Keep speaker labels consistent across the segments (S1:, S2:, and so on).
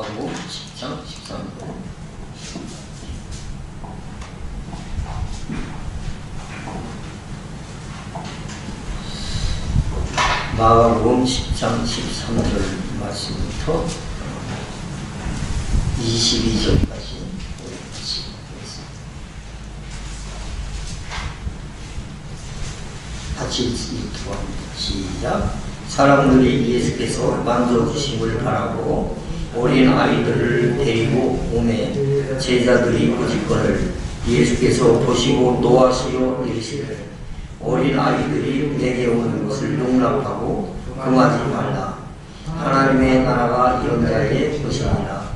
S1: 마가복음 10장 13절. 마가복음 10장 13절 말씀부터 22절까지 같이 보겠습니다. 같이 읽도록 시작. 사람들이 예수께서 만져주심을 바라고 어린 아이들을 데리고 오매 제자들이 꾸짖거늘 예수께서 보시고 노하시어 이르시되 어린 아이들이 내게 오는 것을 용납하고 금하지 말라. 하나님의 나라가 이런 자의 것이니라.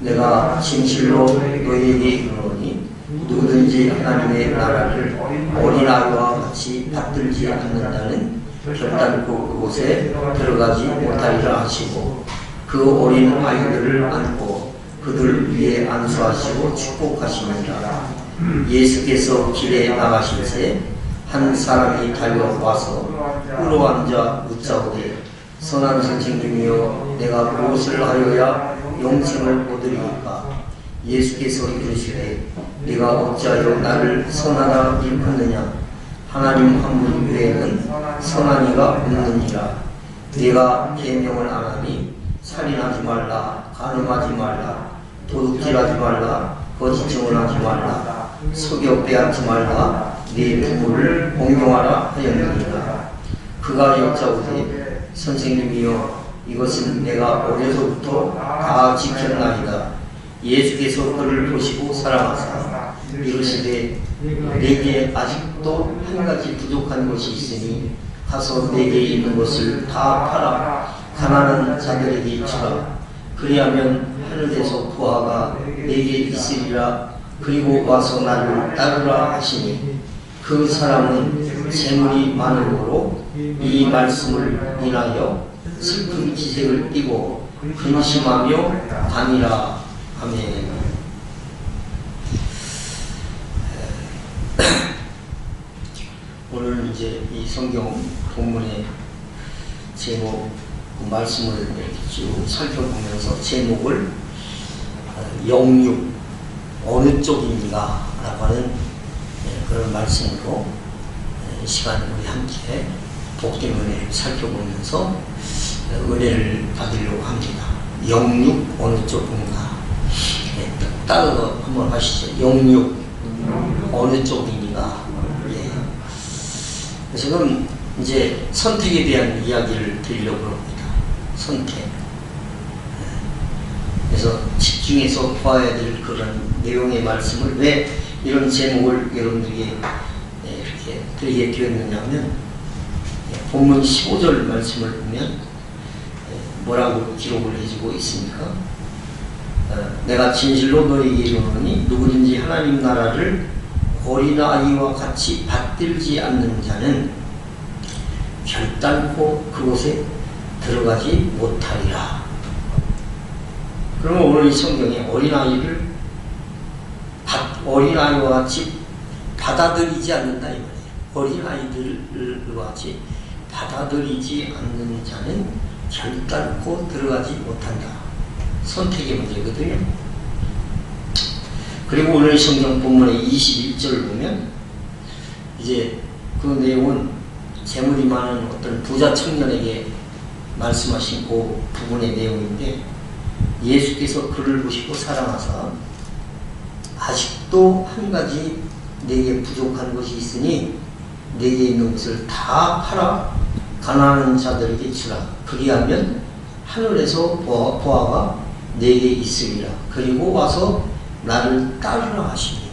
S1: 내가 진실로 너희에게 이르노니 누구든지 하나님의 나라를 어린아이와 같이 받들지 않는 자는 결단코 그곳에 들어가지 못하리라 하시고 그 어린 아이들을 안고 그들 위에 안수하시고 축복하시니라. 예수께서 길에 나가실새 한 사람이 달려와서 끌어앉아 묻자오되 선한 선생님이여 내가 무엇을 하여야 영생을 얻으리이까? 예수께서 이르시되 네가 어찌하여 나를 선하다 일컫느냐? 하나님 한 분 외에는 선한 이가 없느니라. 네가 계명을 안 하니 살인하지 말라, 간음하지 말라, 도둑질하지 말라, 거짓 증언하지 말라, 속여 빼앗지 말라, 네 부모를 공경하라 하였느니라. 그가 여짜오되 선생님이여 이것은 내가 어려서부터 다 지켰나이다. 예수께서 그를 보시고 사랑하사 이르시되 내게 아직도 한 가지 부족한 것이 있으니 가서 내게 있는 것을 다 팔아 가난한 자들에게 주라. 그리하면 하늘에서 부하가 내게 있으리라. 그리고 와서 나를 따르라 하시니 그 사람은 재물이 많으므로 이 말씀을 인하여 슬픈 기색을 띠고 근심하며 다니라. 아멘. 오늘 이제 이 성경 본문의 제목 말씀을 이렇게 쭉 살펴보면서 제목을 영육 어느 쪽입니까? 라고 하는 그런 말씀으로 이 시간 우리 함께 복된 은혜를 살펴보면서 은혜를 받으려고 합니다. 영육 어느 쪽인가? 따로 한번 하시죠. 영육 어느 쪽입니까? 지금 이제 선택에 대한 이야기를 드리려고 합니다. 선택. 그래서 집중해서 봐야 될 그런 내용의 말씀을 왜 이런 제목을 여러분들에게 이렇게 드리게 되었느냐 하면 본문 15절 말씀을 보면 뭐라고 기록을 해주고 있습니까? 내가 진실로 너희에게 이르노니 누구든지 하나님 나라를 어린아이와 같이 받들지 않는 자는 결단코 그곳에 들어가지 못하리라. 그러면 오늘 이 성경에 어린아이를 어린아이와 같이 받아들이지 않는다 이 말이에요. 어린아이들과 같이 받아들이지 않는 자는 결단코 들어가지 못한다. 선택의 문제거든요. 그리고 오늘 성경 본문의 21절을 보면 이제 그 내용은 재물이 많은 어떤 부자 청년에게 말씀하신 그 부분의 내용인데 예수께서 그를 보시고 사랑하사 아직도 한 가지 내게 부족한 것이 있으니 내게 있는 것을 다 팔아 가난한 자들에게 주라. 그리하면 하늘에서 보아가 내게 있으리라. 그리고 와서 나를 따르라 하시니.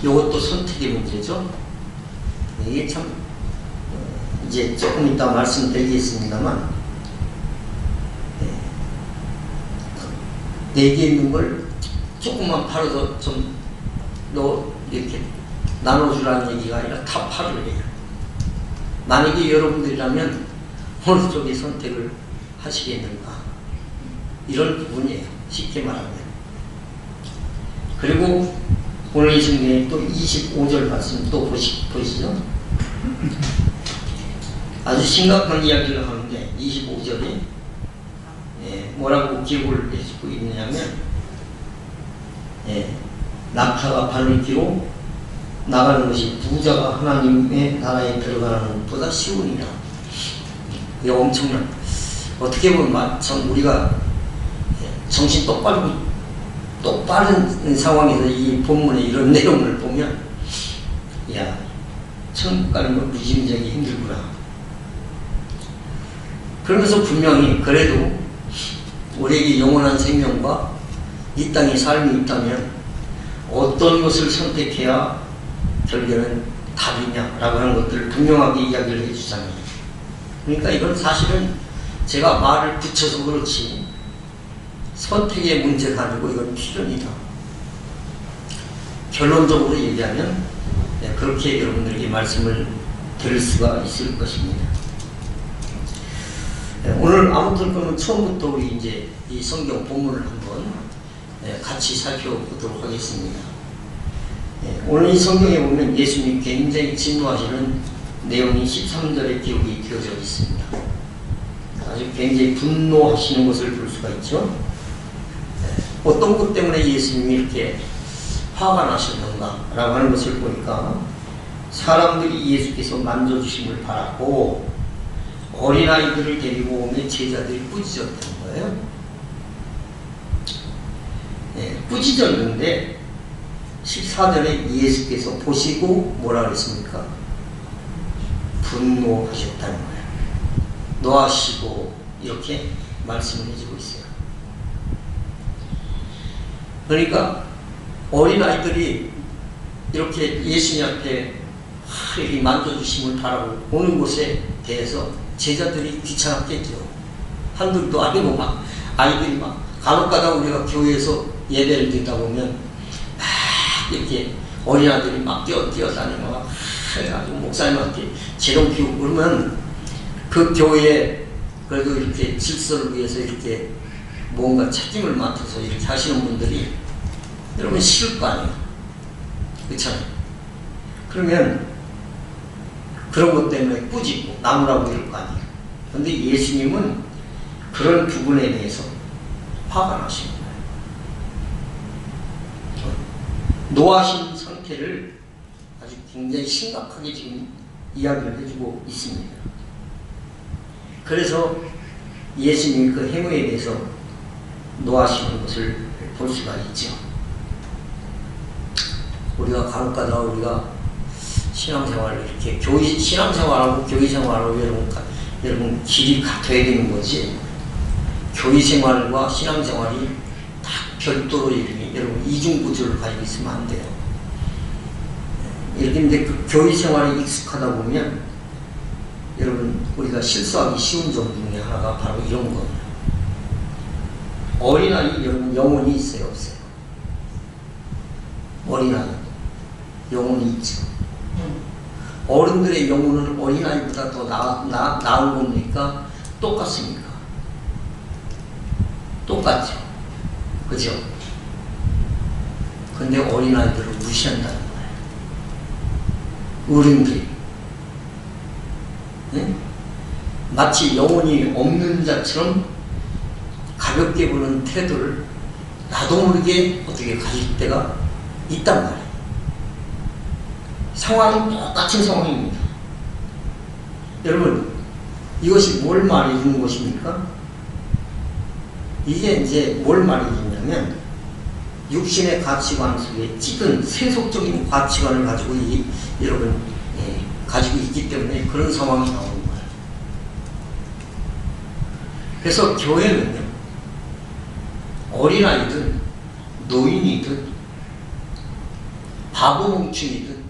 S1: 이것도 선택의 문제죠. 이게 참 이제 조금 이따 말씀드리겠습니다만 내게 있는 걸 조금만 팔아서 좀 너 이렇게 나눠주라는 얘기가 아니라 다 팔으래요. 만약에 여러분들이라면 어느 쪽에 선택을 하시겠는가 이런 부분이에요. 쉽게 말하면. 그리고 오늘 이 성경에 또 25절 말씀 또 보시죠. 아주 심각한 이야기를 하는데 25절에 뭐라고 기록을 해주고 있느냐면, 낙타가 발을 끼고 나가는 것이 부자가 하나님의 나라에 들어가는 것보다 쉬우니라. 이게 엄청난, 어떻게 보면 참 우리가 정신 똑바른 상황에서 이 본문의 이런 내용을 보면, 야, 천국 가는 건 무지무지하게 힘들구나. 그러면서 분명히 그래도 우리에게 영원한 생명과 이 땅의 삶이 있다면 어떤 것을 선택해야 결국에는 답이냐라고 하는 것들을 분명하게 이야기를 해주잖아요. 그러니까 이건 사실은 제가 말을 붙여서 그렇지 선택의 문제가 아니고 이건 필연이다. 결론적으로 얘기하면 그렇게 여러분들에게 말씀을 드릴 수가 있을 것입니다. 오늘 아무튼 그러면 처음부터 우리 이제 이 성경 본문을 한번 같이 살펴보도록 하겠습니다. 오늘 이 성경에 보면 예수님이 굉장히 진노하시는 내용이 13절에 기록이 되어져 있습니다. 아주 굉장히 분노하시는 것을 볼 수가 있죠. 어떤 것 때문에 예수님이 이렇게 화가 나셨는가 라고 하는 것을 보니까 사람들이 예수께서 만져주심을 바랐고 어린아이들을 데리고 오면 제자들이 꾸짖었던 거예요. 꾸짖었는데 14절에 예수께서 보시고 뭐라 그랬습니까? 분노하셨다는 거예요. 노하시고 이렇게 말씀을 해주고 있어요. 그러니까 어린아이들이 이렇게 예수님 앞에 이렇게 만져주심을 바라고 오는 것에 대해서 제자들이 귀찮았겠죠. 한둘도 아니고 막 아이들이 막 간혹가다 우리가 교회에서 예배를 드리다 보면 막 이렇게 어린아이들이 막 뛰어다니고 막 해가지고 목사님한테 재롱 피우고 그러면 그 교회에 그래도 이렇게 질서를 위해서 이렇게 뭔가 책임을 맡아서 이렇게 하시는 분들이 여러분 싫을 거 아니에요. 그렇잖아요. 그러면 그런 것 때문에 꾸짖고 나무라고 이럴 거 아니에요. 그런데 예수님은 그런 부분에 대해서 화가 나신 거예요. 노하신 상태를 아주 굉장히 심각하게 지금 이야기를 해주고 있습니다. 그래서 예수님이 그 행위에 대해서 노하시는 것을 볼 수가 있죠. 우리가 간혹가다 우리가 신앙생활을 이렇게 신앙생활하고 교회생활하고 여러분 길이 같아야 되는 거지. 교회생활과 신앙생활이 다 별도로 여러분 이중구조를 가지고 있으면 안 돼요. 이렇게 이제 그 교회생활에 익숙하다 보면 여러분 우리가 실수하기 쉬운 점 중에 하나가 바로 이런 거예요. 어린아이 여러분 영혼이 있어요, 없어요? 어린아이 영혼이 있죠. 어른들의 영혼은 어린아이보다 더 나은 겁니까? 똑같습니까? 똑같죠. 그죠? 근데 어린아이들을 무시한다는 거예요. 어른들이. 네? 마치 영혼이 없는 자처럼 가볍게 보는 태도를 나도 모르게 어떻게 가질 때가 있단 말이에요. 상황은 똑같은 상황입니다. 여러분, 이것이 뭘 말해주는 것입니까? 이게 이제 뭘 말해주냐면 육신의 가치관 속에 찌든 세속적인 가치관을 가지고 여러분 가지고 있기 때문에 그런 상황이 나오는 거예요. 그래서 교회는요, 어린아이든 노인이든 바보멍충이든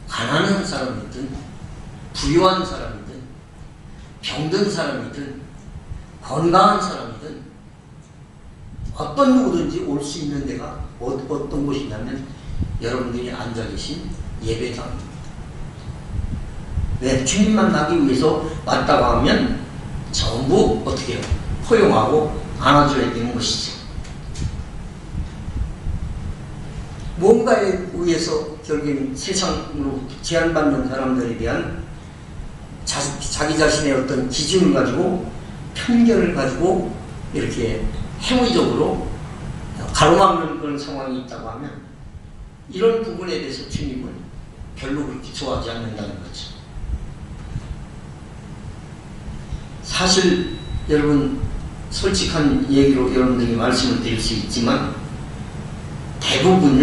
S1: 가난한 사람이든 부유한 사람이든 병든 사람이든 건강한 사람이든 어떤 누구든지 올 수 있는 데가 어떤 곳이냐면 여러분들이 앉아 계신 예배당입니다. 왜? 주님 만나기 위해서 왔다고 하면 전부 어떻게 해요? 포용하고 안아줘야 되는 것이죠. 뭔가에 의해서 결국엔 세상으로 제한받는 사람들에 대한 자기 자신의 어떤 기준을 가지고 편견을 가지고 이렇게 행위적으로 가로막는 그런 상황이 있다고 하면 이런 부분에 대해서 주님은 별로 그렇게 좋아하지 않는다는 거죠. 사실 여러분 솔직한 얘기로 여러분들이 말씀을 드릴 수 있지만 대부분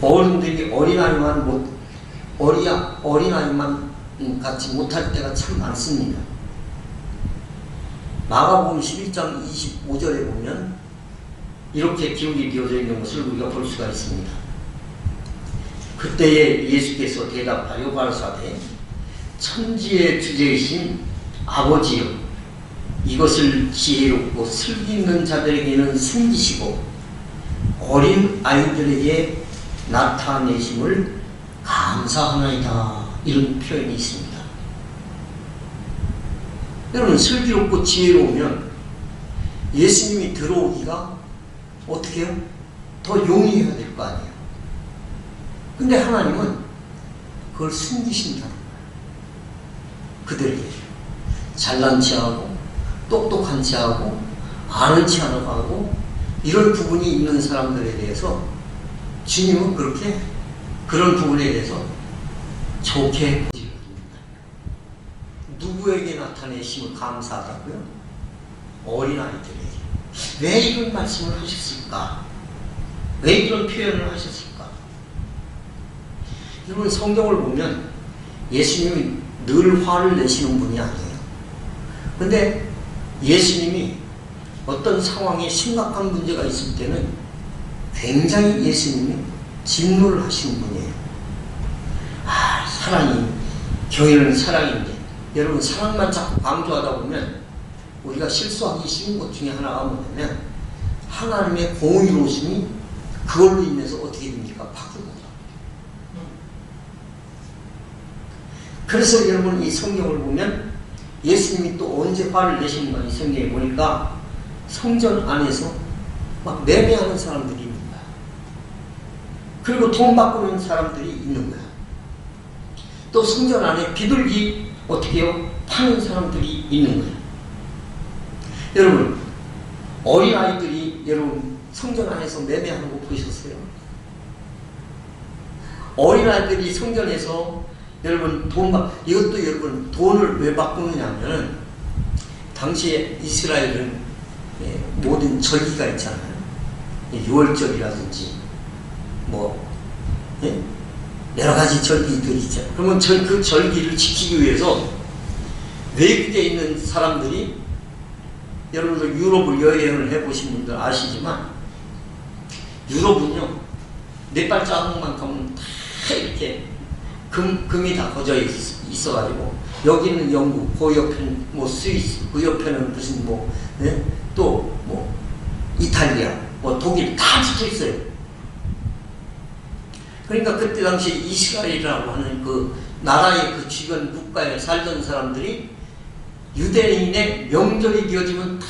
S1: 어른들이 어린아이만 갖지 못할 때가 참 많습니다. 마가복음 11장 25절에 보면 이렇게 기록이 되어져 있는 것을 우리가 볼 수가 있습니다. 그때에 예수께서 대답하여 가라사대 천지의 주제이신 아버지여, 이것을 지혜롭고 슬기 있는 자들에게는 숨기시고 어린 아이들에게 나타내심을 감사하나이다. 이런 표현이 있습니다. 여러분, 슬기롭고 지혜로우면 예수님이 들어오기가 어떻게 해요? 더 용이해야 될 거 아니에요. 근데 하나님은 그걸 숨기신다는 거예요. 그들에게 잘난 체하고 똑똑한 체하고 아는 체하고 하고 이런 부분이 있는 사람들에 대해서 주님은 그렇게 그런 부분에 대해서 좋게 보십니다. 누구에게 나타내심을 감사하다고요? 어린아이들에게. 왜 이런 말씀을 하셨을까? 왜 이런 표현을 하셨을까? 여러분, 성경을 보면 예수님이 늘 화를 내시는 분이 아니에요. 근데 예수님이 어떤 상황에 심각한 문제가 있을 때는 굉장히 예수님이 진노를 하시는 분이에요. 사랑이, 교회는 사랑인데, 여러분, 사랑만 자꾸 강조하다 보면 우리가 실수하기 쉬운 것 중에 하나가 뭐냐면 하나님의 공의로우심이 그걸로 인해서 어떻게 됩니까? 바뀝니다. 그래서 여러분, 이 성경을 보면 예수님이 또 언제 화를 내시는가 이 성경에 보니까 성전 안에서 막 매매하는 사람들이 있는 거야. 그리고 돈 바꾸는 사람들이 있는 거야. 또 성전 안에 비둘기 어떻게 해요? 파는 사람들이 있는 거야. 여러분, 어린아이들이 여러분 성전 안에서 매매하는 거 보셨어요? 어린아이들이 성전에서 여러분 이것도 여러분 돈을 왜 바꾸느냐면 당시에 이스라엘은 모든 절기가 있잖아요. 6월절이라든지 여러 가지 절기들이 있잖아요. 그러면 그 절기를 지키기 위해서 외국에 있는 사람들이, 여러분들 유럽을 여행을 해보신 분들 아시지만 유럽은요 네 발자국만 가면 다 이렇게 금이 다 거져 있어가지고, 여기는 영국, 그 옆에는 스위스, 그 옆에는 무슨 또 이탈리아, 독일 다 붙어 있어요. 그러니까 그때 당시 이스라엘이라고 하는 그 나라의 그 주변 국가에 살던 사람들이 유대인의 명절이 되어지면 다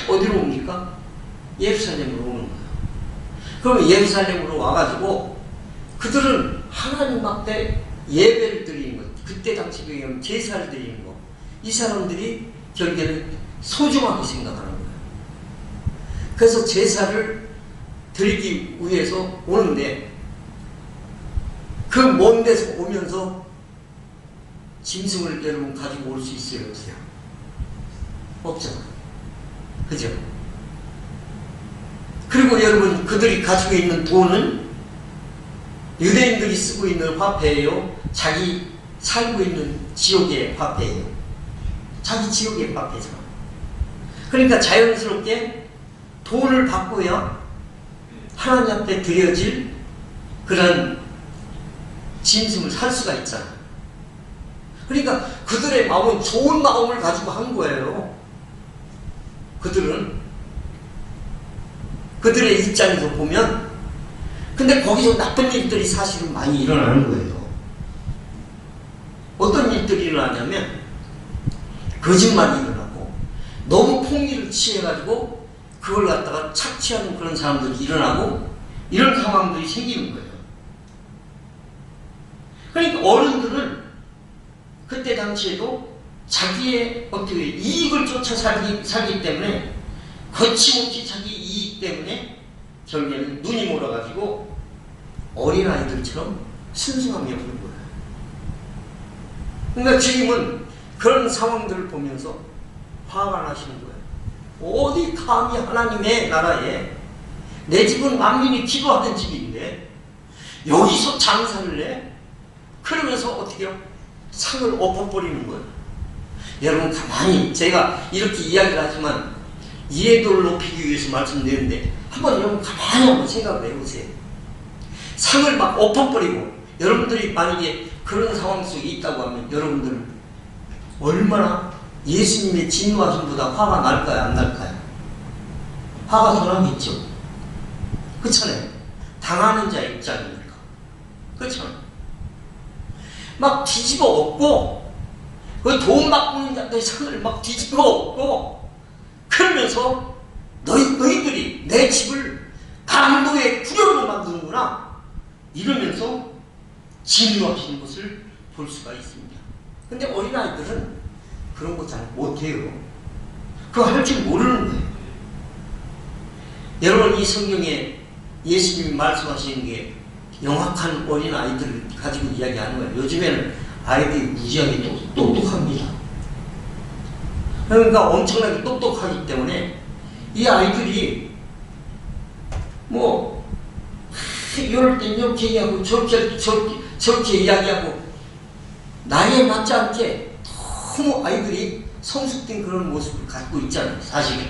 S1: 어디로 옵니까? 예루살렘으로 오는 거예요. 그러면 예루살렘으로 와가지고 그들은 하나님 앞에 예배를 드리는 것, 그때 당시 제사를 드리는 것, 이 사람들이 결국에는 소중하게 생각하는 거예요. 그래서 제사를 드리기 위해서 오는데 그 먼 데서 오면서 짐승을 여러분 가지고 올 수 있어요, 없어요? 없잖아. 그죠? 그리고 여러분, 그들이 가지고 있는 돈은 유대인들이 쓰고 있는 화폐예요? 자기 살고 있는 지역의 화폐예요? 자기 지역의 화폐잖아. 그러니까 자연스럽게 돈을 바꿔야 하나님 앞에 드려질 그런 짐승을 살 수가 있잖아. 그러니까 그들의 마음은 좋은 마음을 가지고 한 거예요. 그들의 입장에서 보면. 근데 거기서 나쁜 일들이 사실은 많이 일어나는 거예요. 어떤 일들이 일어나냐면 거짓말이 일어나고, 너무 폭리를 취해가지고 그걸 갖다가 착취하는 그런 사람들이 일어나고, 이런 상황들이 생기는 거예요. 그러니까 어른들은 그때 당시에도 자기의 어떻게 이익을 쫓아 살기 때문에 거침없이 자기 이익 때문에 결국에는 눈이 멀어가지고 어린아이들처럼 순수함이 없는 거예요. 그러니까 주님은 그런 상황들을 보면서 화가 나시는 거예요. 어디 감히 하나님의 나라에, 내 집은 만민이 기도하던 집인데 여기서 장사를 해? 그러면서 어떻게 해요? 상을 엎어버리는 거예요. 여러분 가만히, 제가 이렇게 이야기를 하지만 이해도를 높이기 위해서 말씀드리는데 한번 여러분 가만히 한번 생각을 해보세요. 상을 막 엎어버리고, 여러분들이 만약에 그런 상황 속에 있다고 하면 여러분들은 얼마나 예수님의 진노하심보다 화가 날까요? 안 날까요? 화가 더 나겠죠. 그렇잖아요. 당하는 자 입장이니까. 그렇잖아요. 막 뒤집어 엎고, 그 돈 바꾸는 자들 상을 막 뒤집어 엎고, 그러면서 너희들이 내 집을 강도의 구렬로 만드는구나, 이러면서 진노하시는 것을 볼 수가 있습니다. 근데 어린아이들은 그런 거 잘 못해요. 그거 할 줄 모르는 거예요. 여러분, 이 성경에 예수님이 말씀하시는 게 영악한 어린아이들을 가지고 이야기하는 거예요. 요즘에는 아이들이 무지하게 똑똑합니다. 그러니까 엄청나게 똑똑하기 때문에 이 아이들이 뭐 이럴 땐 이렇게 얘기하고 저렇게 이야기하고, 나이에 맞지 않게 너무 아이들이 성숙된 그런 모습을 갖고 있잖아요, 사실은.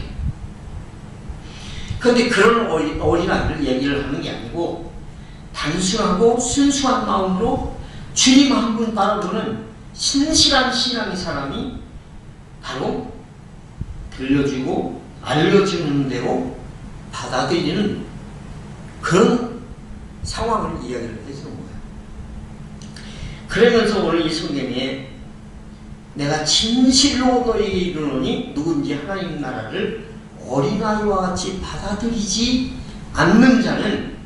S1: 그런데 그런 어린아이들 얘기를 하는 게 아니고, 단순하고 순수한 마음으로 주님 한 분 바라보는 신실한 신앙의 사람이 바로 들려주고 알려주는 대로 받아들이는 그런 상황을 이야기를 해주는 거예요. 그러면서 오늘 이 성경에 내가 진실로 너희에게 이르노니 누군지 하나님 나라를 어린아이와 같이 받아들이지 않는 자는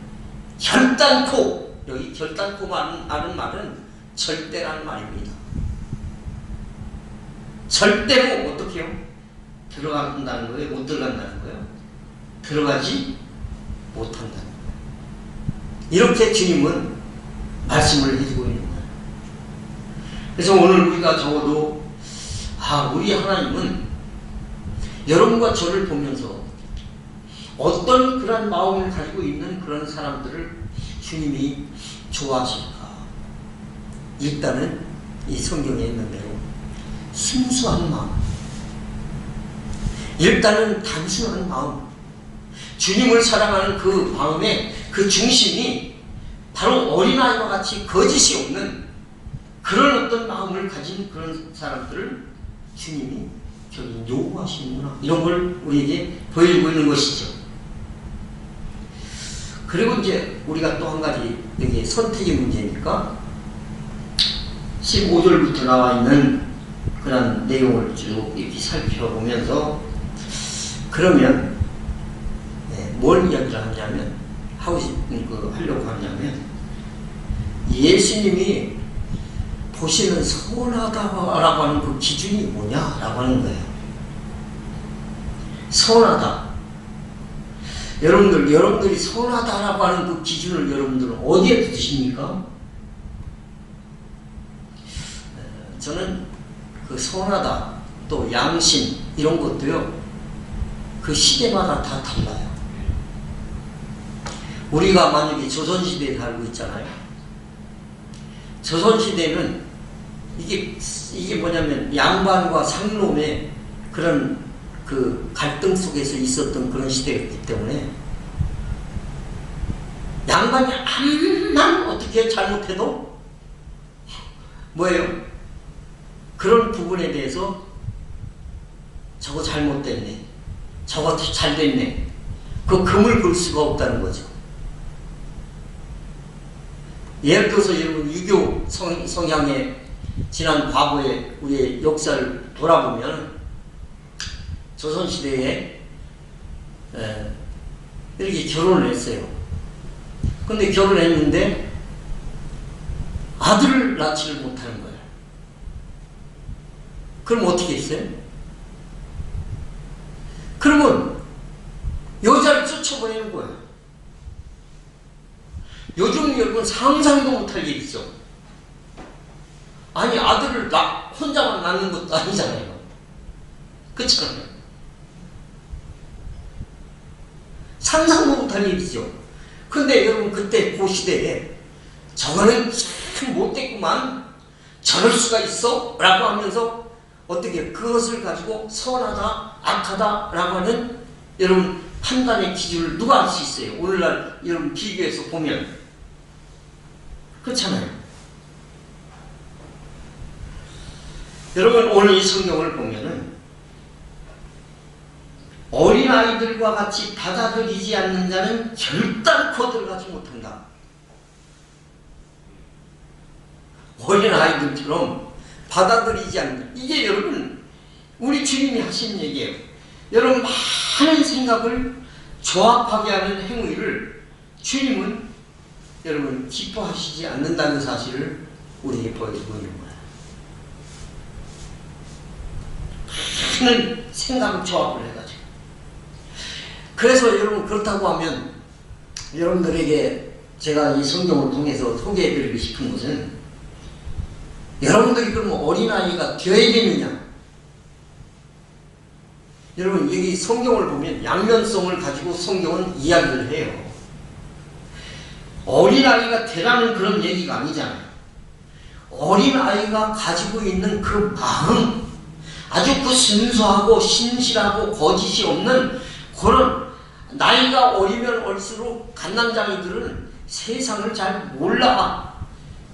S1: 결단코, 여기 결단코 하는 말은 절대라는 말입니다. 절대로 어떻게 해요? 들어간다는 거예요? 못 들어간다는 거예요? 들어가지 못한다는 거예요. 이렇게 주님은 말씀을 해주고 있는 거예요. 그래서 오늘 우리가 적어도 우리 하나님은 여러분과 저를 보면서 어떤 그런 마음을 가지고 있는 그런 사람들을 주님이 좋아하실까? 일단은 이 성경에 있는 대로 순수한 마음, 일단은 단순한 마음, 주님을 사랑하는 그 마음의 그 중심이 바로 어린아이와 같이 거짓이 없는 그런 어떤 마음을 가진 그런 사람들을 주님이 저기 요구하시는구나, 이런 걸 우리에게 보여주고 있는 것이죠. 그리고 이제 우리가 또 한 가지, 여기 선택의 문제니까 15절부터 나와 있는 그런 내용을 쭉 이렇게 살펴보면서, 그러면 뭘 이야기를 하냐면, 하려고 하냐면, 예수님이 보시는 선하다라고 하는 그 기준이 뭐냐라고 하는 거예요. 선하다. 여러분들이 선하다라고 하는 그 기준을 여러분들은 어디에 두십니까? 저는 그 선하다, 또 양심, 이런 것도요, 그 시대마다 다 달라요. 우리가 만약에 조선시대에 살고 있잖아요. 조선시대는 이게 뭐냐면 양반과 상놈의 그런 그 갈등 속에서 있었던 그런 시대였기 때문에, 양반이 암만 어떻게 잘못해도 뭐예요? 그런 부분에 대해서 저거 잘못됐네, 저거 잘됐네, 그 금을 볼 수가 없다는 거죠. 예를 들어서 여러분, 유교 성향의 지난 과거의 우리의 역사를 돌아보면, 조선시대에 이렇게 결혼을 했어요. 근데 결혼했는데 아들을 낳지를 못하는 거예요. 그럼 어떻게 했어요? 그러면 여자를 쫓아보내는 거예요. 요즘 여러분 상상도 못할 일이죠. 아니 아들을 혼자만 낳는 것도 아니잖아요. 그렇잖아요. 상상도 못할 일이죠. 근데 여러분 그때 그 시대에 저거는 참 못됐구만, 저럴 수가 있어? 라고 하면서 어떻게 그것을 가지고 선하다 악하다 라고 하는 여러분 판단의 기준을 누가 알 수 있어요? 오늘날 여러분 비교해서 보면 그렇잖아요. 여러분 오늘 이 성경을 보면은 어린아이들과 같이 받아들이지 않는 자는 결단코 들어가지 못한다. 어린아이들처럼 받아들이지 않는다. 이게 여러분 우리 주님이 하신 얘기예요. 여러분 많은 생각을 조합하게 하는 행위를 주님은 여러분 기뻐하시지 않는다는 사실을 우리에게 보여주고 있는 거예요. 많은 생각을 조합을 해가지고. 그래서 여러분 그렇다고 하면 여러분들에게 제가 이 성경을 통해서 소개해드리고 싶은 것은 여러분들이 그러면 어린아이가 되어야겠느냐? 여러분 여기 성경을 보면 양면성을 가지고 성경은 이야기를 해요. 어린아이가 되라는 그런 얘기가 아니잖아요. 어린아이가 가지고 있는 그 마음, 아주 그 순수하고 신실하고 거짓이 없는 그런, 나이가 어리면 올수록 갓난장이들은 세상을 잘 몰라.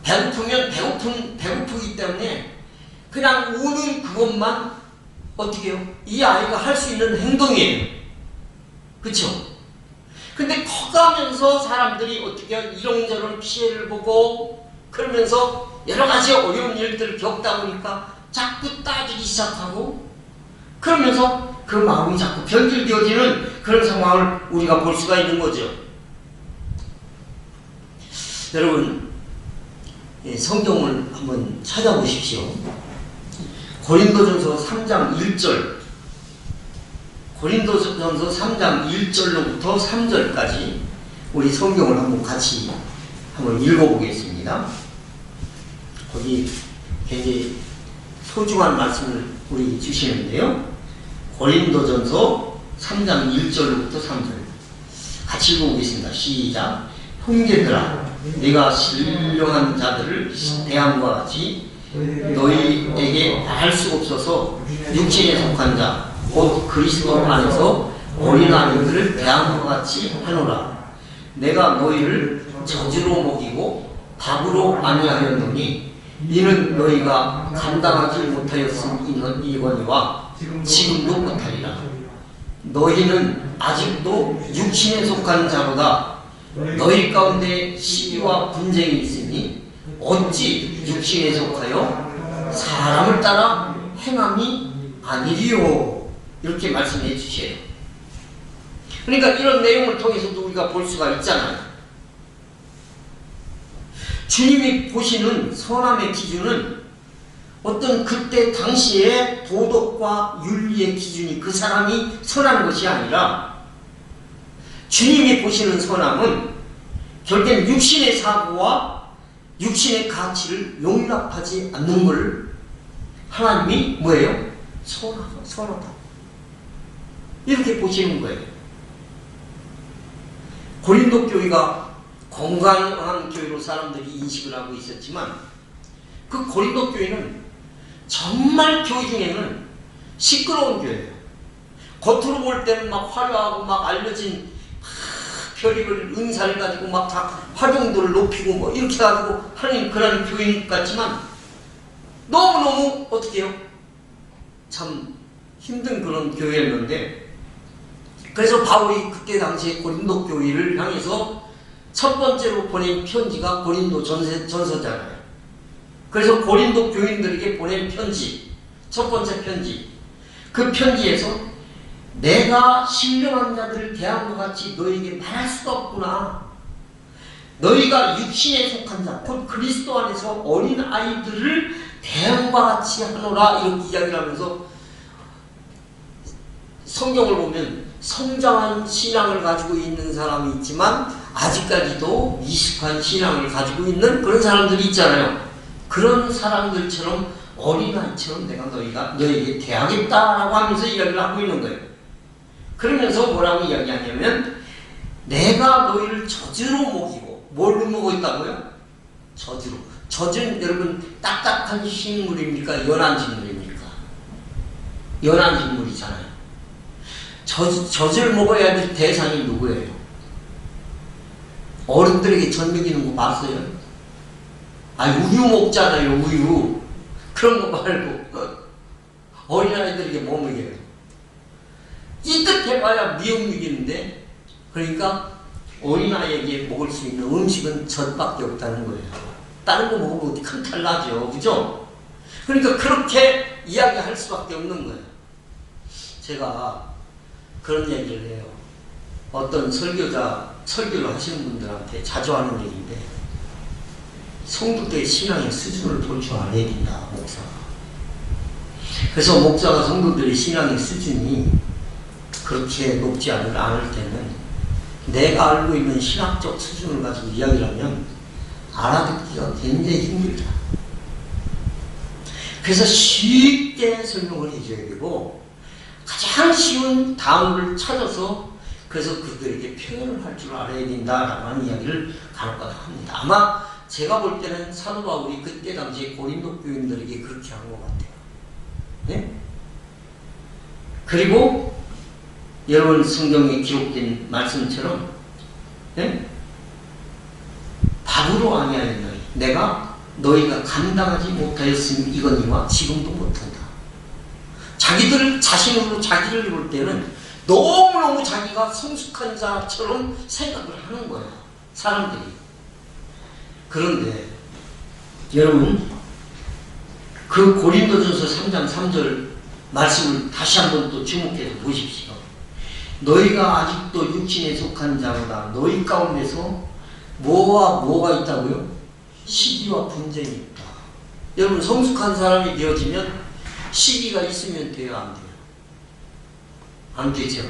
S1: 배고프면 배고프기 때문에 그냥 우는 그것만 어떻게 해요? 이 아이가 할 수 있는 행동이에요. 그쵸? 근데 커가면서 사람들이 어떻게 해요? 이런저런 피해를 보고 그러면서 여러 가지 어려운 일들을 겪다 보니까 자꾸 따지기 시작하고 그러면서 그 마음이 자꾸 변질되어지는 그런 상황을 우리가 볼 수가 있는 거죠. 여러분 성경을 한번 찾아보십시오. 고린도전서 3장 1절, 고린도전서 3장 1절로부터 3절까지 우리 성경을 한번 같이 한번 읽어보겠습니다. 거기 굉장히 소중한 말씀을 우리 주시는데요. 고린도전서 3장 1절로부터 3절 같이 읽어보겠습니다. 시작. 형제들아, 네가 신령한 자들을 대함과 같이 너희에게 알 수 없어서 육신에 속한 자 곧 그리스도 안에서 어린아이들을 대함과 같이 하노라. 내가 너희를 저주로 먹이고 밥으로 아니하였노니 이는 너희가 감당하지 못하였음이거니와 지금도 못하리라. 너희는 아직도 육신에 속한 자로다. 너희 가운데 시기와 분쟁이 있으니 어찌 육신에 속하여 사람을 따라 행함이 아니리요. 이렇게 말씀해 주셔요. 그러니까 이런 내용을 통해서도 우리가 볼 수가 있잖아요. 주님이 보시는 선함의 기준은 어떤 그때 당시의 도덕과 윤리의 기준이 그 사람이 선한 것이 아니라 주님이 보시는 선함은 결국엔 육신의 사고와 육신의 가치를 용납하지 않는 걸 하나님이 뭐예요? 선하다. 이렇게 보시는 거예요. 고린도 교회가 건강한 교회로 사람들이 인식을 하고 있었지만 그 고린도 교회는 정말 교회 중에는 시끄러운 교회예요. 겉으로 볼 때는 막 화려하고 막 알려진 별의별 은사를 가지고 막 다 활동도를 높이고 뭐 이렇게 가지고 하는 그런 교인 같지만 너무너무 어떻게 해요? 참 힘든 그런 교회였는데, 그래서 바울이 그때 당시에 고린도 교회를 향해서 첫 번째로 보낸 편지가 고린도 전서잖아요. 그래서 고린도 교인들에게 보낸 편지, 첫 번째 편지, 그 편지에서 내가 신령한 자들을 대함과 같이 너에게 말할 수가 없구나. 너희가 육신에 속한 자, 곧 그리스도 안에서 어린 아이들을 대왕과 같이 하노라 이렇게 이야기를 하면서 성경을 보면 성장한 신앙을 가지고 있는 사람이 있지만 아직까지도 미숙한 신앙을 가지고 있는 그런 사람들이 있잖아요. 그런 사람들처럼 어린아이처럼 내가 너에게 대하겠다라고 하면서 이야기를 하고 있는 거예요. 그러면서 뭐라고 이야기하냐면 내가 너희를 저주로 먹이고 뭘로 먹고 있다고요? 저주로. 저주는 여러분 딱딱한 식물입니까? 연한 식물입니까? 연한 식물이잖아요. 젖을 먹어야 될 대상이 누구예요? 어른들에게 젖 먹이는 거 봤어요? 우유 먹잖아요, 우유. 그런 거 말고 어린아이들에게 뭐 먹여요? 이 뜻 해봐야 미역 먹이는데, 그러니까 어린아이에게 먹을 수 있는 음식은 젖밖에 없다는 거예요. 다른 거 먹으면 큰 탈 나죠, 그죠? 그러니까 그렇게 이야기할 수밖에 없는 거예요. 제가 그런 얘기를 해요. 어떤 설교를 하시는 분들한테 자주 하는 얘기인데, 성도들의 신앙의 수준을 볼 줄 알아야 된다, 목사가. 그래서 목사가 성도들의 신앙의 수준이 그렇게 높지 않을 때는 내가 알고 있는 신학적 수준을 가지고 이야기를 하면 알아듣기가 굉장히 힘들다. 그래서 쉽게 설명을 해줘야 되고 가장 쉬운 단어를 찾아서 그래서 그들에게 표현을 할 줄 알아야 된다라고 하는 이야기를 간혹가다 합니다. 아마 제가 볼 때는 사도 바울이 그때 당시에 고린도 교인들에게 그렇게 한 것 같아요. 네? 그리고 여러분 성경에 기록된 말씀처럼 네? 밥으로 아니하였나니 내가 너희가 감당하지 못하였으니 이거니와 지금도 못한다. 자기들 자신으로 자기를 볼 때는 너무너무 자기가 성숙한 자처럼 생각을 하는 거예요. 사람들이. 그런데 여러분 그 고린도전서 3장 3절 말씀을 다시 한번 또 주목해서 보십시오. 너희가 아직도 육신에 속한 자보다 너희 가운데서 뭐와 뭐가 있다고요? 시기와 분쟁이 있다. 여러분 성숙한 사람이 되어지면 시기가 있으면 돼요, 안 돼요? 안 되죠.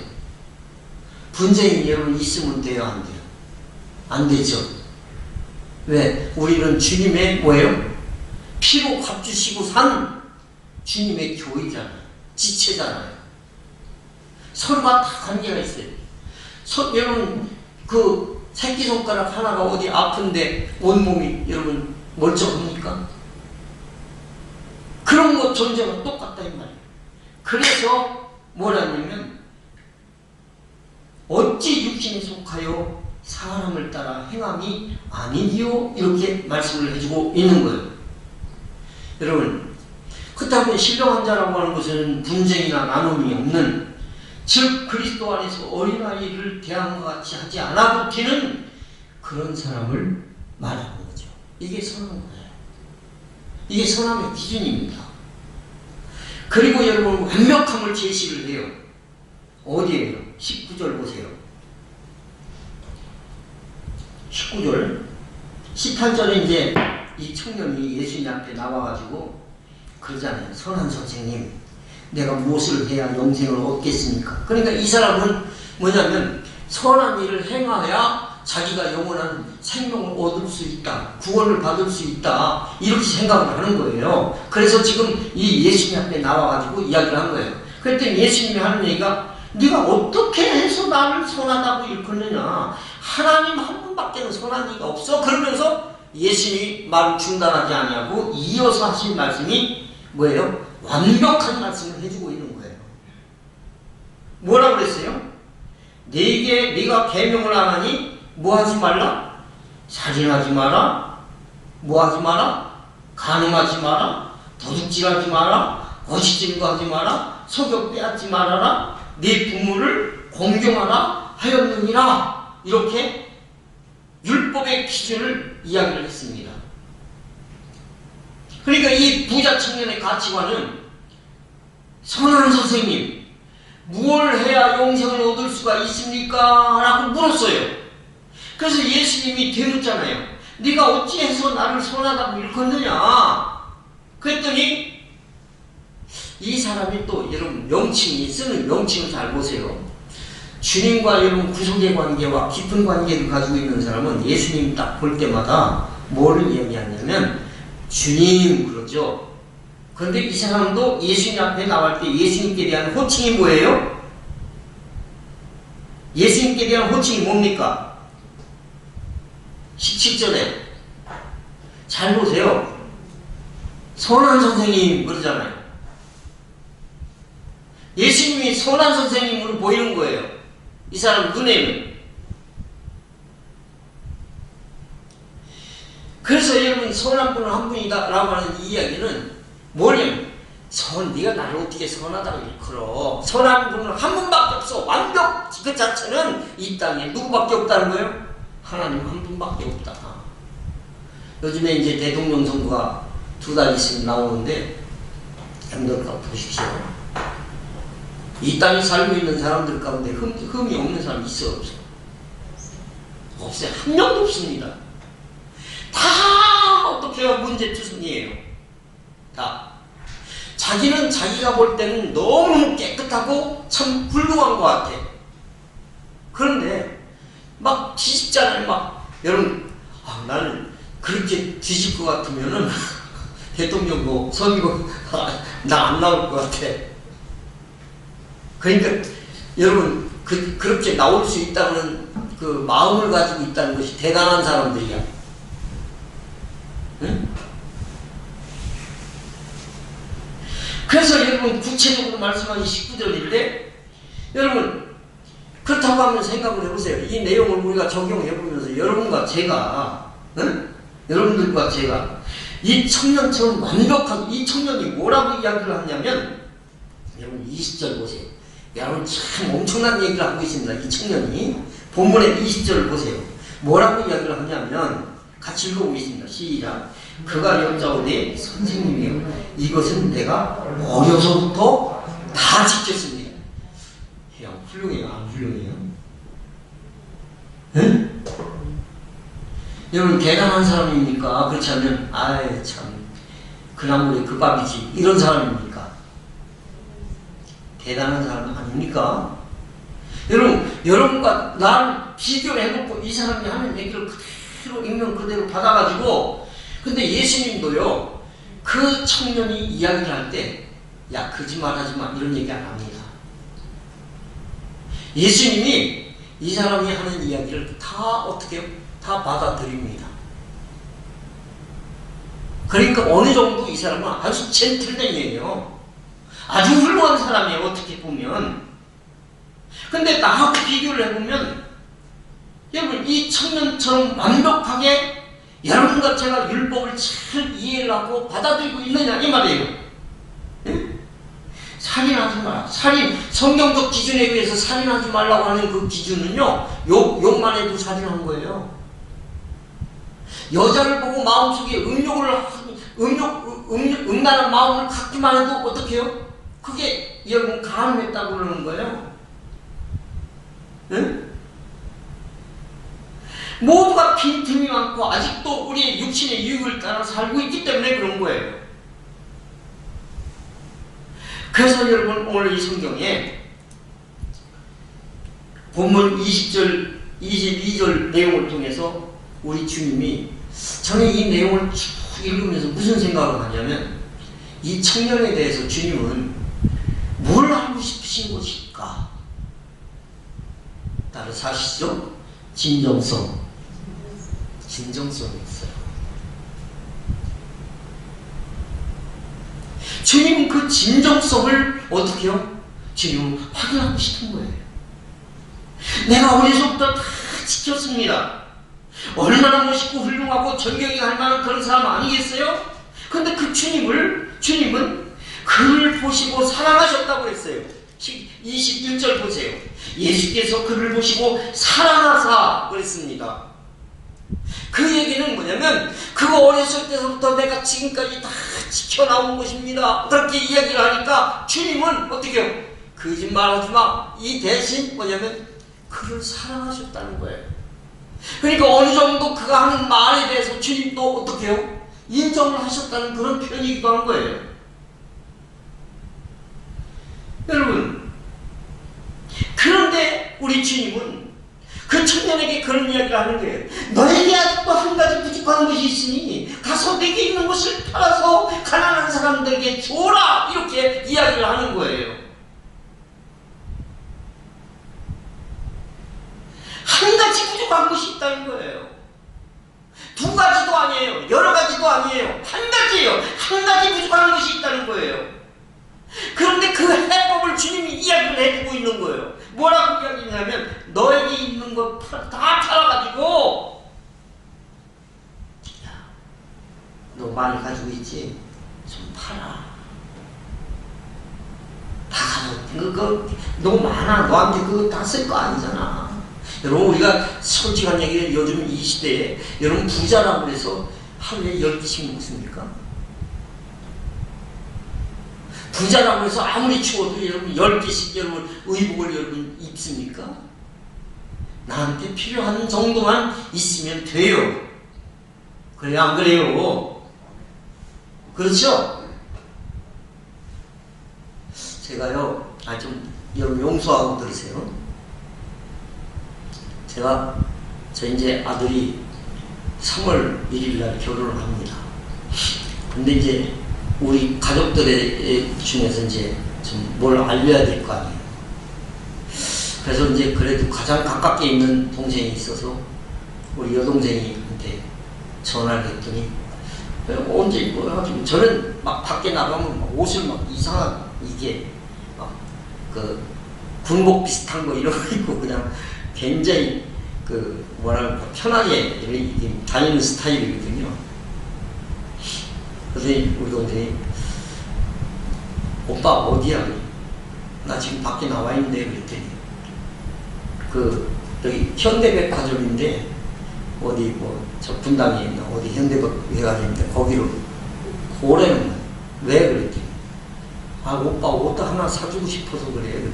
S1: 분쟁이 여러분 있으면 돼요, 안 돼요? 안 되죠. 왜? 우리는 주님의 뭐예요? 피로 값주시고 산 주님의 교회잖아요. 지체잖아요. 서로가 다 관계가 있어요. 여러분 그 새끼손가락 하나가 어디 아픈데 온몸이 여러분 멀쩡합니까? 그런 것 존재가 똑같다 이 말이에요. 그래서 뭐라냐면 어찌 육신에 속하여 사람을 따라 행함이 아니디요? 이렇게 말씀을 해주고 있는 거예요. 여러분 그렇다면 신령한 자라고 하는 것은 분쟁이나 나눔이 없는, 즉 그리스도 안에서 어린아이를 대한 것 같이 하지 않아도 되는 그런 사람을 말하는 거죠. 이게 선한 거예요. 이게 선함의 기준입니다. 그리고 여러분 완벽함을 제시를 해요. 어디에요? 19절 보세요. 19절 18절에 이제 이 청년이 예수님 앞에 나와가지고 그러잖아요. 선한 선생님, 내가 무엇을 해야 영생을 얻겠습니까? 그러니까 이 사람은 뭐냐면 선한 일을 행하여야 자기가 영원한 생명을 얻을 수 있다, 구원을 받을 수 있다, 이렇게 생각을 하는 거예요. 그래서 지금 이 예수님 앞에 나와가지고 이야기를 한 거예요. 그랬더니 예수님이 하는 얘기가 네가 어떻게 해서 나를 선하다고 일컫느냐, 하나님 한 분밖에는 선한 이가 없어. 그러면서 예수님이 말을 중단하지 아니하고 이어서 하신 말씀이 뭐예요? 완벽한 말씀을 해주고 있는 거예요. 뭐라고 그랬어요? 네가 계명을 안 하니 뭐 하지 말라? 살인하지 마라, 뭐 하지 마라? 간음하지 마라, 도둑질하지 마라, 거짓 증거하지 마라, 속여 빼앗지 말아라, 네 부모를 공경하라 하였느니라. 이렇게 율법의 기준을 이야기를 했습니다. 그러니까 이 부자 청년의 가치관은 선한 선생님, 무엇을 해야 영생을 얻을 수가 있습니까? 라고 물었어요. 그래서 예수님이 되묻잖아요. 네가 어찌해서 나를 선하다고 일컫느냐? 그랬더니 이 사람이 또 여러분 명칭이 쓰는 명칭을 잘 보세요. 주님과 여러분 구속의 관계와 깊은 관계를 가지고 있는 사람은 예수님 딱 볼 때마다 뭐를 얘기하냐면 주님 그러죠. 그런데 이 사람도 예수님 앞에 나올 때 예수님께 대한 호칭이 뭐예요? 예수님께 대한 호칭이 뭡니까? 17절에 잘 보세요. 선한 선생님 그러잖아요. 예수님이 선한 선생님으로 보이는 거예요. 이 사람 눈에는. 그래서 여러분 선한 분은 한 분이다 라고 하는 이 이야기는 뭐냐면 네가 나를 어떻게 선하다고 일컬어. 선한 분은 한 분밖에 없어. 완벽 그 자체는 이 땅에 누구밖에 없다는 거예요? 하나님 한 분밖에 없다. 요즘에 이제 대통령 선거가 2달 있으면 나오는데 여러분 보십시오. 이 땅에 살고 있는 사람들 가운데 흠이 없는 사람이 있어 없어? 없어요. 한 명도 없습니다. 다 어떻게 문제투성이에요. 다. 자기는 자기가 볼 때는 너무 깨끗하고 참 훌륭한 것 같아. 그런데 막 뒤집잖아요. 막 여러분 나는 그렇게 뒤질 것 같으면은 대통령 선거 나 안 나올 것 같아. 그러니까 여러분 그렇게 나올 수 있다는 그 마음을 가지고 있다는 것이 대단한 사람들이야. 응? 그래서 여러분 구체적으로 말씀하신 19절인데 여러분 그렇다고 하면 생각을 해보세요. 이 내용을 우리가 적용해보면서 여러분과 제가 여러분들과 제가 이 청년처럼 완벽한 이 청년이 뭐라고 이야기를 하냐면 여러분 20절 보세요. 여러분 참 엄청난 얘기를 하고 있습니다. 이 청년이 본문의 20절을 보세요. 뭐라고 이야기를 하냐면 같이 읽어보겠습니다. 시작. 그가 여짜오되 선생님이요 이것은 내가 어려서부터 다 지켰습니다. 야, 훌륭해요? 안 훌륭해요? 응? 여러분 대단한 사람입니까? 그렇지 않으면 아이 참 그나물에 그 밥이지 이런 사람입니까? 대단한 사람 아닙니까? 여러분과 나를 비교를 해놓고 이 사람이 하는 얘기를 그대로 읽는 그대로 받아가지고 근데 예수님도요 그 청년이 이야기를 할 때 야 거짓말하지 마 이런 얘기 안 합니다. 예수님이 이 사람이 하는 이야기를 다 어떻게 다 받아들입니다. 그러니까 어느 정도 이 사람은 아주 젠틀맨이에요. 아주 훌륭한 사람이에요. 어떻게 보면. 근데 나하고 비교를 해보면 여러분 이 청년처럼 완벽하게 여러분과 제가 율법을 잘 이해를 하고 받아들이고 있느냐 이 말이에요. 예? 살인하지 마라. 성경적 기준에 의해서 살인하지 말라고 하는 그 기준은요 욕만 해도 살인한 거예요. 여자를 보고 마음속에 음란한 마음을 갖기만 해도 어떻게 해요? 그게 여러분 가늠했다고 그러는 거예요. 응? 모두가 빈틈이 많고 아직도 우리의 육신의 유익을 따라 살고 있기 때문에 그런 거예요. 그래서 여러분 오늘 이 성경에 본문 20절, 22절 내용을 통해서 우리 주님이 저는 이 내용을 쭉 읽으면서 무슨 생각을 하냐면 이 청년에 대해서 주님은 뭘 하고 싶으신 것일까? 따라서 아시죠? 진정성이 있어요. 주님은 그 진정성을 어떻게 해요? 주님은 확인하고 싶은 거예요. 내가 어려서부터 다 지켰습니다. 얼마나 멋있고 훌륭하고 존경이 할 만한 그런 사람 아니겠어요? 근데 그 주님은 그를 보시고 사랑하셨다고 했어요. 21절 보세요. 예수께서 그를 보시고 사랑하사 그랬습니다. 그 얘기는 뭐냐면 그 어렸을 때부터 내가 지금까지 다 지켜나온 것입니다. 그렇게 이야기를 하니까 주님은 어떻게 해요? 거짓말하지 마. 이 대신 뭐냐면 그를 사랑하셨다는 거예요. 그러니까 어느 정도 그가 하는 말에 대해서 주님도 어떻게 해요? 인정을 하셨다는 그런 표현이기도 한 거예요. 여러분, 그런데 우리 주님은 그 청년에게 그런 이야기를 하는 거예요. 너에게 아직도 한 가지 부족한 것이 있으니 가서 내게 있는 것을 팔아서 가난한 사람들에게 줘라, 이렇게 이야기를 하는 거예요. 한 가지 부족한 것이 있다는 거예요. 두 가지도 아니에요. 여러 가지도 아니에요. 한 가지예요. 한 가지 부족한 것이 있다는 거예요. 그런데 그 해법을 주님이 이야기를 해주고 있는 거예요. 뭐라고 이야기냐면, 너에게 있는 것 다 팔아가지고, 야, 너 많이 가지고 있지? 좀 팔아. 다 가져. 그거 너무 많아. 너한테 그거 다 쓸 거 아니잖아. 여러분, 우리가 솔직한 얘기, 요즘 이 시대에 여러분 부자라고 해서 하루에 10개씩 먹습니까? 부자라고 해서 아무리 추워도 여러분 10개씩 여러분 의복을 여러분 입습니까? 나한테 필요한 정도만 있으면 돼요. 그래요, 안 그래요? 그렇죠? 제가요, 좀 여러분 용서하고 들으세요. 저 이제 아들이 3월 1일 날 결혼을 합니다. 근데 이제 우리 가족들 중에서 이제 좀 뭘 알려야 될 거 아니에요. 그래서 이제 그래도 가장 가깝게 있는 동생이 있어서 우리 여동생이한테 전화를 했더니, 언제 입고 해가지고, 저는 막 밖에 나가면 막 옷을 막 이상한, 이게 막 그 군복 비슷한 거 이런 거 입고 그냥 굉장히 그 뭐랄까 편하게 다니는 스타일이거든요. 그래서 우리 동생이, 오빠 어디야? 나 지금 밖에 나와 있는데. 그랬더니 여기 현대백화점인데 어디 뭐 저 분당에 있는 어디 현대백화점인데 거기로 오래는 왜? 그랬더니, 오빠 옷 하나 사주고 싶어서 그래.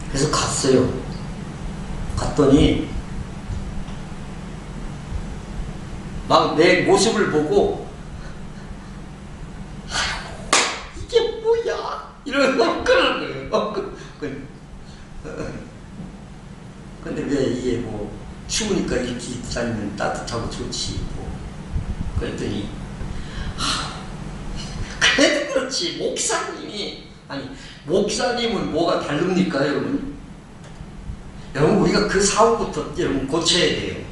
S1: 그래서 갔어요. 갔더니 막 내 모습을 보고, 이게 뭐야? 이러면서 그러는 거예요. 근데 왜 이게 뭐 추우니까 이렇게 입고 다니면 따뜻하고 좋지 뭐. 그랬더니, 그래도 그렇지, 목사님은 뭐가 다릅니까 여러분? 여러분, 우리가 그 사후부터 여러분 고쳐야 돼요.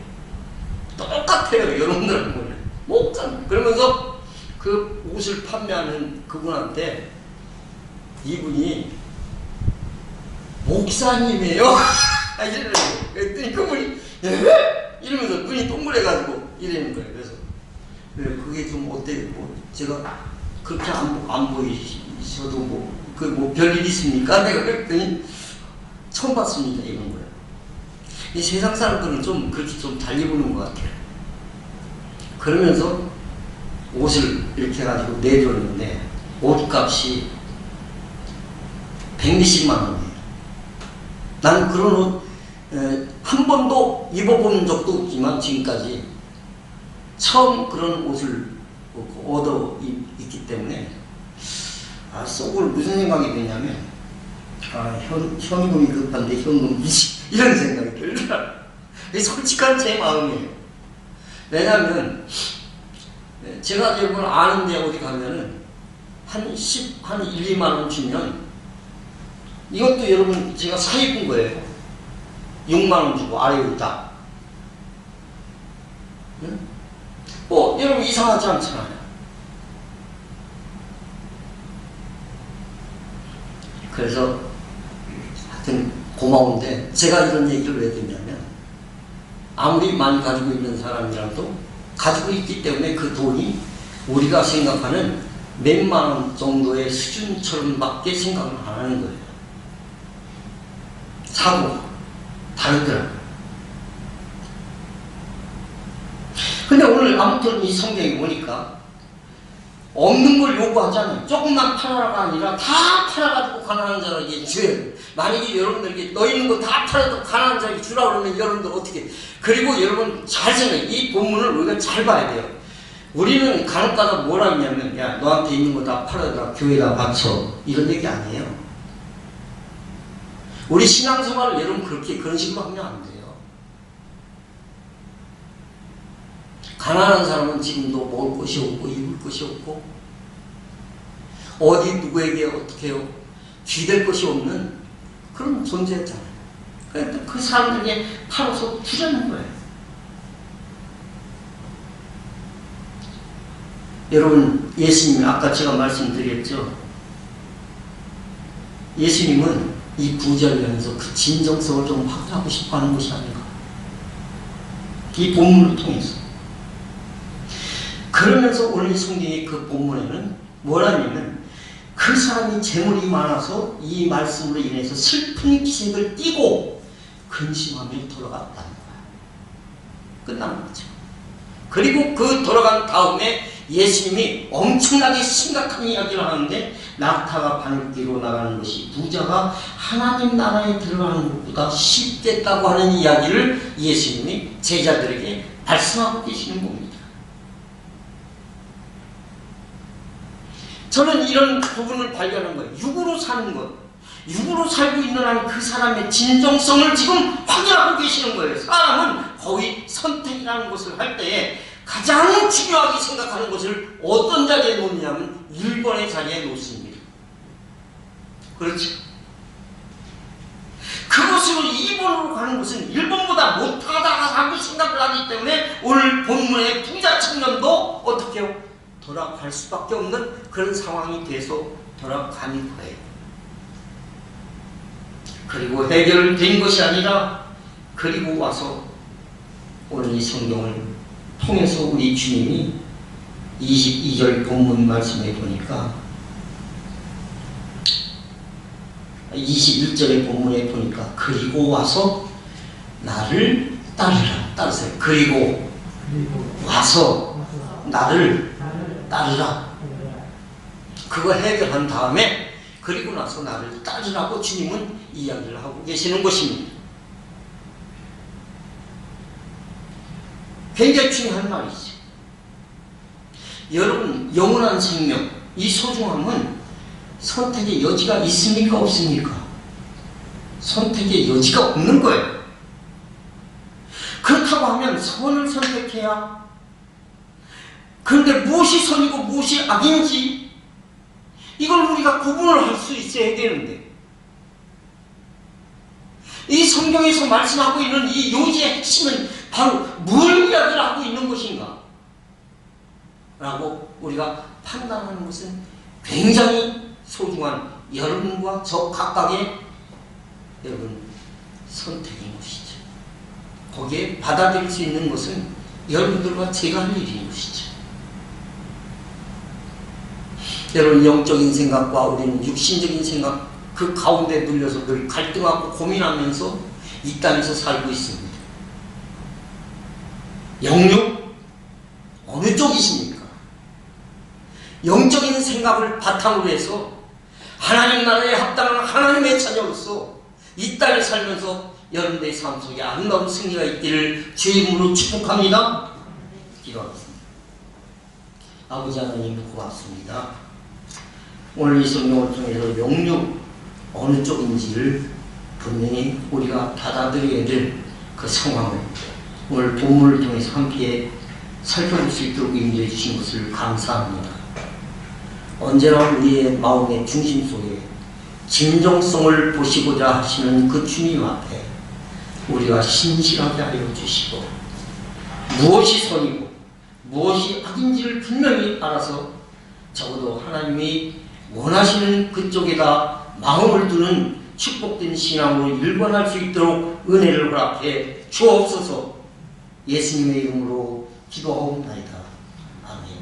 S1: 똑같아요, 여러분들은. 목사님. 그러면서 그 옷을 판매하는 그분한테, 이분이 목사님이에요? 이러는 거예요. 그랬더니 그분이, 이러면서 눈이 동그래가지고 이러는 거예요. 그래서 그게 좀 어때요? 뭐 제가 그렇게 안 보이셔도 별일 있습니까? 내가 그랬더니, 처음 봤습니다, 이런 거예요. 이 세상 사람들은 좀 그렇게 좀 달리 보는 것 같아요. 그러면서 옷을 이렇게 해가지고 내줬는데, 옷값이 120만 원이에요. 나는 그런 옷 한 번도 입어본 적도 없지만 지금까지 처음 그런 옷을 얻어 입기 때문에, 속으로 무슨 생각이 드냐면, 현금이 급한데 현금 이런 생각이 들더라. 솔직한 제 마음이에요. 왜냐하면 제가 여러분 아는데 어디 가면은 한 1, 2만 원 주면, 이것도 여러분 제가 사 입은 거예요. 6만 원 주고 아래 있다. 응? 여러분 이상하지 않잖아요. 그래서 하여튼 고마운데, 제가 이런 얘기를 왜 드냐면, 아무리 많이 가지고 있는 사람이라도 가지고 있기 때문에 그 돈이 우리가 생각하는 몇만 원 정도의 수준처럼 밖에 생각을 안 하는 거예요. 사고가 다르더라고요. 근데 오늘 아무튼 이 성경에 보니까 없는 걸 요구하잖아요. 조금만 팔아라가 아니라 다 팔아가지고 가난한 자에게 줘요. 만약에 여러분들에게 너 있는 거 다 팔아도 가난한 자에게 주라 그러면 여러분들 어떻게. 그리고 여러분 잘 생각해. 이 본문을 우리가 잘 봐야 돼요. 우리는 간혹가다 뭐라 했냐면 야 너한테 있는 거 다 팔아다 교회에다 바쳐 이런 얘기 아니에요. 우리 신앙생활을 여러분 그렇게 그런 식으로 하면 안 돼요. 가난한 사람은 지금도 먹을 것이 없고 입을 것이 없고 어디 누구에게 어떻게 해요? 기댈 것이 없는 그런 존재였잖아요. 그러니까 그 사람들에게 팔아서 주자는 거예요. 여러분 예수님이 아까 제가 말씀드렸죠. 예수님은 이 부자를 향해서 그 진정성을 좀 확인하고 싶어 하는 것이 아닌가. 이 본문을 통해서. 그러면서 오늘 이 성경의 그 본문에는 뭐라냐면 그 사람이 재물이 많아서 이 말씀으로 인해서 슬픈 기색을 띠고 근심하며 돌아갔다는 거야. 끝난 거죠. 그리고 그 돌아간 다음에 예수님이 엄청나게 심각한 이야기를 하는데 낙타가 바늘기로 나가는 것이 부자가 하나님 나라에 들어가는 것보다 쉽겠다고 하는 이야기를 예수님이 제자들에게 말씀하고 계시는 겁니다. 저는 이런 부분을 발견한 거예요. 육으로 사는 것, 육으로 살고 있는 한 그 사람의 진정성을 지금 확인하고 계시는 거예요. 사람은 거의 선택이라는 것을 할 때에 가장 중요하게 생각하는 것을 어떤 자리에 놓느냐면 1번의 자리에 놓습니다. 그렇죠? 그것으로 2번으로 가는 것은 1번보다 못하다고 생각을 하기 때문에 오늘 본문의 부자 청년도 어떻게 해요? 돌아갈 수밖에 없는 그런 상황이 돼서 돌아가는 거예요. 그리고 해결된 것이 아니라 그리고 와서 오늘 이 성경을 통해서 우리 주님이 22절 본문 말씀에 보니까 21절의 본문에 보니까 그리고 와서 나를 따르라. 따르세요. 그리고 와서 나를 따르라. 그거 해결한 다음에 그리고 나서 나를 따르라고 주님은 이야기를 하고 계시는 것입니다. 굉장히 중요한 말이죠. 여러분 영원한 생명 이 소중함은 선택의 여지가 있습니까? 없습니까? 선택의 여지가 없는 거예요. 그렇다고 하면 선을 선택해야. 그런데 무엇이 선이고 무엇이 악인지 이걸 우리가 구분을 할 수 있어야 되는데 이 성경에서 말씀하고 있는 이 요지의 핵심은 바로 뭘 이야기를 하고 있는 것인가 라고 우리가 판단하는 것은 굉장히 소중한 여러분과 저 각각의 여러분 선택인 것이죠. 거기에 받아들일 수 있는 것은 여러분들과 제가 할 일인 것이죠. 여러분 영적인 생각과 우리는 육신적인 생각 그 가운데 눌려서 늘 갈등하고 고민하면서 이 땅에서 살고 있습니다. 영육 어느 쪽이십니까? 영적인 생각을 바탕으로 해서 하나님 나라에 합당한 하나님의 자녀로서 이 땅에 살면서 여러분들의 삶 속에 아름다운 승리가 있기를 주의 이름으로 축복합니다. 기도하겠습니다. 아버지 하나님 고맙습니다. 오늘 이 성경을 통해서 영육 어느 쪽인지를 분명히 우리가 받아들여야 될 그 상황을 오늘 본문을 통해서 함께 살펴볼 수 있도록 인도해 주신 것을 감사합니다. 언제나 우리의 마음의 중심 속에 진정성을 보시고자 하시는 그 주님 앞에 우리가 신실하게 하여 주시고 무엇이 선이고 무엇이 악인지를 분명히 알아서 적어도 하나님이 원하시는 그쪽에다 마음을 두는 축복된 신앙으로 일관할 수 있도록 은혜를 허락해 주옵소서. 예수님의 이름으로 기도하옵나이다. 아멘.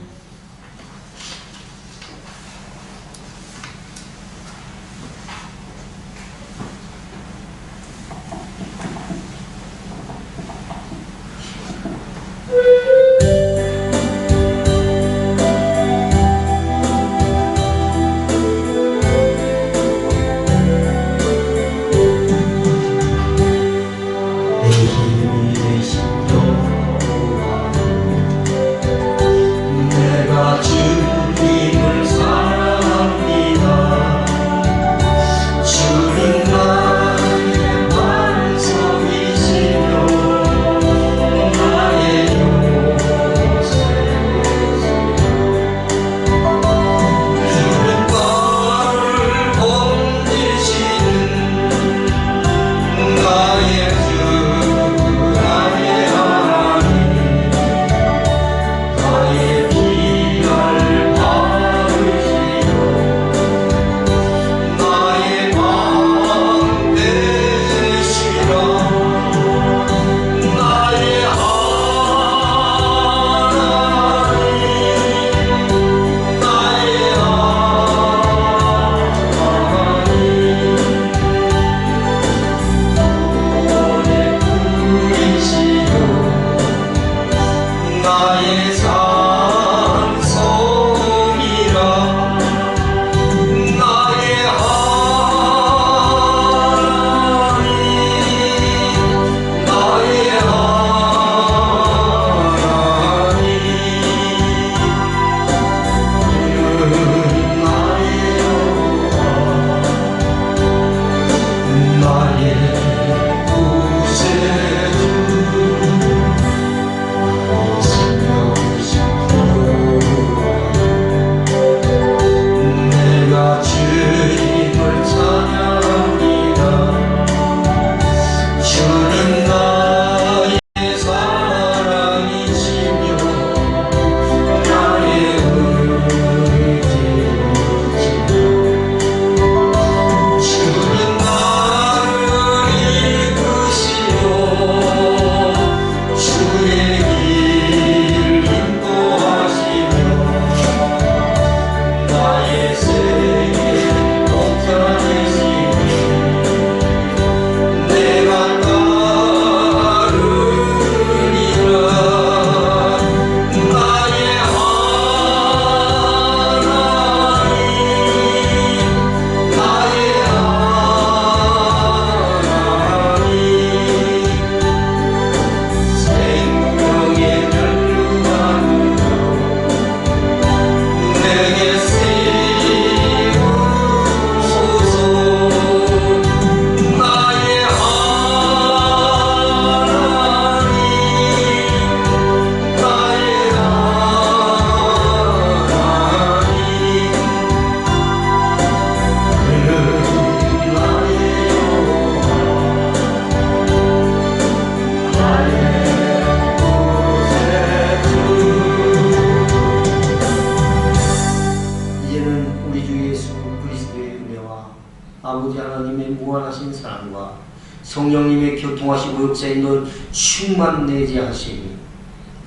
S1: 아버지 하나님의 무한하신 사랑과 성령님의 교통하시고 역사에 넣은 충만내재하심이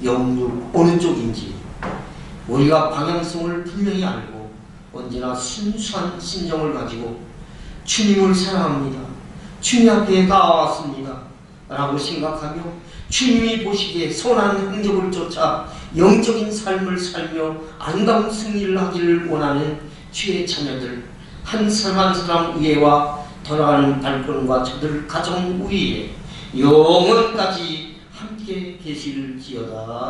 S1: 영육 어느 쪽인지 우리가 방향성을 분명히 알고 언제나 순수한 심정을 가지고 주님을 사랑합니다, 주님 앞에 나아왔습니다 라고 생각하며 주님이 보시기에 선한 행적을 쫓아 영적인 삶을 살며 아름다운 승리를 하기를 원하는 주의 자녀들 한 사람 한 사람 위에와 돌아가는 발걸음과 저들 가정 위에 영원까지 함께 계실지어다.